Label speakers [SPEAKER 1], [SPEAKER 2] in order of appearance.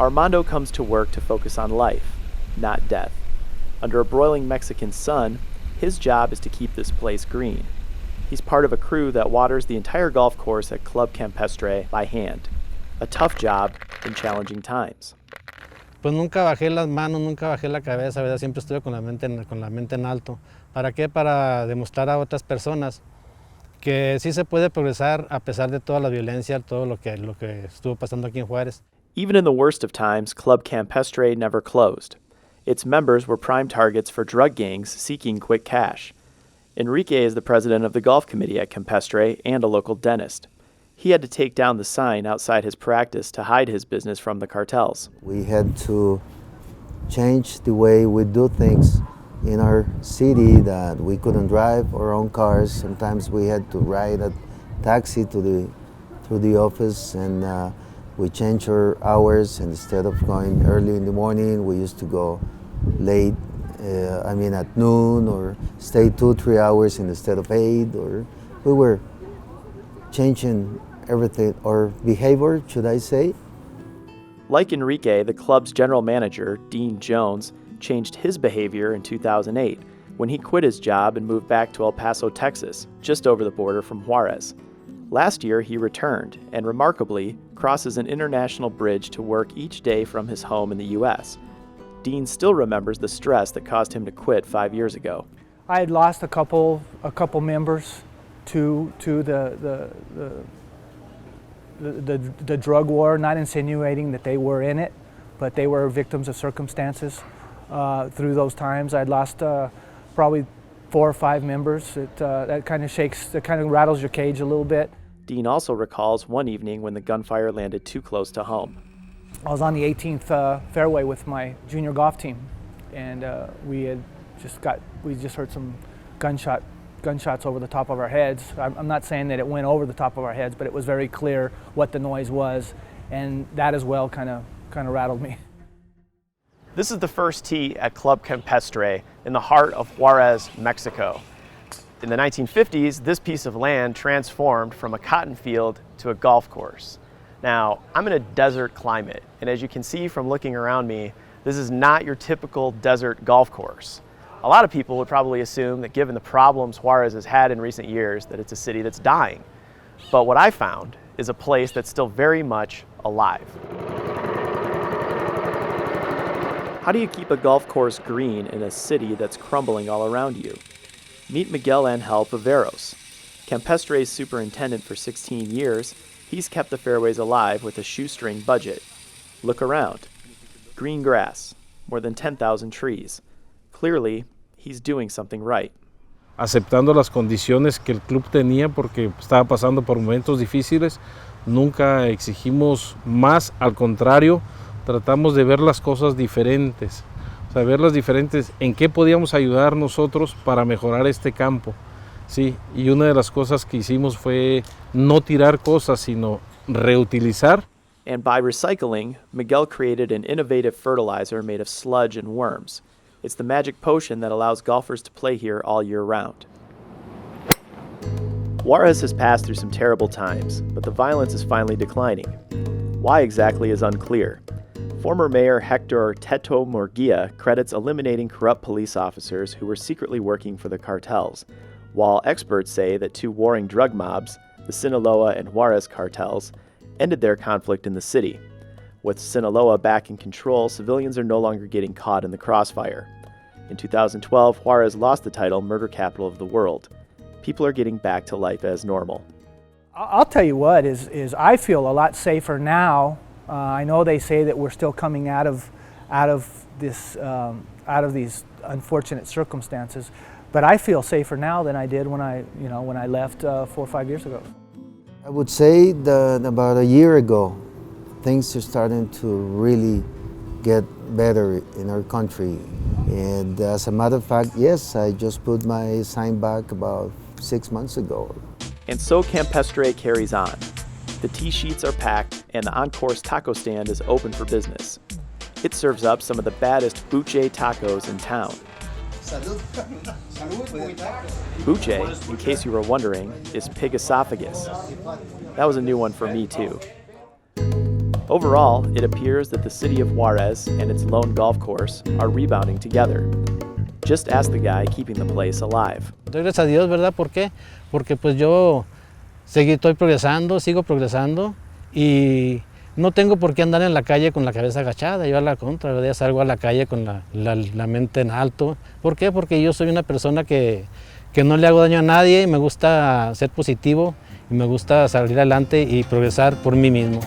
[SPEAKER 1] Armando comes to work to focus on life, not death. Under a broiling Mexican sun, his job is to keep this place green. He's part of a crew that waters the entire golf course at Club Campestre by hand. A tough job in challenging times.
[SPEAKER 2] Pues nunca bajé las manos, nunca bajé la cabeza, ¿verdad? Siempre estuve con la mente en alto. ¿Para qué? Para demostrar a otras personas que sí se puede progresar a pesar de toda la violencia, todo lo que estuvo pasando aquí en Juárez.
[SPEAKER 1] Even in the worst of times, Club Campestre never closed. Its members were prime targets for drug gangs seeking quick cash. Enrique is the president of the golf committee at Campestre and a local dentist. He had to take down the sign outside his practice to hide his business from the cartels.
[SPEAKER 3] We had to change the way we do things in our city, that we couldn't drive our own cars. Sometimes we had to ride a taxi to the office, and we changed our hours. And instead of going early in the morning, we used to go late, at noon, or stay 2-3 hours instead of 8, or we were changing everything, or behavior, should I say.
[SPEAKER 1] Like Enrique, the club's general manager, Dean Jones, changed his behavior in 2008 when he quit his job and moved back to El Paso, Texas, just over the border from Juárez. Last year, he returned and, remarkably, crosses an international bridge to work each day from his home in the U.S. Dean still remembers the stress that caused him to quit 5 years ago.
[SPEAKER 4] I had lost a couple members to the drug war, not insinuating that they were in it, but they were victims of circumstances through those times. I'd lost probably 4 or 5 members. That kind of rattles your cage a little bit.
[SPEAKER 1] Dean also recalls one evening when the gunfire landed too close to home.
[SPEAKER 4] I was on the 18th fairway with my junior golf team, and we just heard some gunshots over the top of our heads. I'm not saying that it went over the top of our heads, but it was very clear what the noise was, and that as well kind of rattled me.
[SPEAKER 1] This is the first tee at Club Campestre in the heart of Juárez, Mexico. In the 1950s, this piece of land transformed from a cotton field to a golf course. Now, I'm in a desert climate, and as you can see from looking around me, this is not your typical desert golf course. A lot of people would probably assume that given the problems Juárez has had in recent years, that it's a city that's dying. But what I found is a place that's still very much alive. How do you keep a golf course green in a city that's crumbling all around you? Meet Miguel Angel Viveros. Campestre's superintendent for 16 years, he's kept the fairways alive with a shoestring budget. Look around. Green grass, more than 10,000 trees. Clearly, he's doing something right.
[SPEAKER 2] Aceptando las condiciones que el club tenía porque estaba pasando por momentos difíciles, nunca exigimos más, al contrario, tratamos de ver las cosas diferentes, o sea, verlas diferentes, en qué podíamos ayudar nosotros para mejorar este campo. Sí, y una de las cosas que hicimos fue no tirar cosas, sino reutilizar.
[SPEAKER 1] And by recycling, Miguel created an innovative fertilizer made of sludge and worms. It's the magic potion that allows golfers to play here all year round. Juárez has passed through some terrible times, but the violence is finally declining. Why exactly is unclear. Former Mayor Hector Teto Murguia credits eliminating corrupt police officers who were secretly working for the cartels, while experts say that 2 warring drug mobs, the Sinaloa and Juárez cartels, ended their conflict in the city. With Sinaloa back in control, civilians are no longer getting caught in the crossfire. In 2012, Juárez lost the title Murder Capital of the World. People are getting back to life as normal.
[SPEAKER 4] I'll tell you what, is I feel a lot safer now. I know they say that we're still coming out of these unfortunate circumstances, but I feel safer now than I did when I left 4 or 5 years ago.
[SPEAKER 3] I would say that about a year ago, things are starting to really get better in our country. And as a matter of fact, yes, I just put my sign back about 6 months ago.
[SPEAKER 1] And so Campestre carries on. The tee sheets are packed and the on-course taco stand is open for business. It serves up some of the baddest buche tacos in town. Buche, in case you were wondering, is pig esophagus. That was a new one for me too. Overall, it appears that the city of Juárez and its lone golf course are rebounding together. Just ask the guy keeping the place alive.
[SPEAKER 5] Doy gracias a Dios, ¿verdad? ¿Por qué? Porque pues yo estoy progresando, sigo progresando y no tengo por qué andar en la calle con la cabeza agachada. Yo a la contra, ¿verdad? Salgo a la calle con la mente en alto. ¿Por qué? Porque yo soy una persona que no le hago daño a nadie y me gusta ser positivo y me gusta salir adelante y progresar por mí mismo.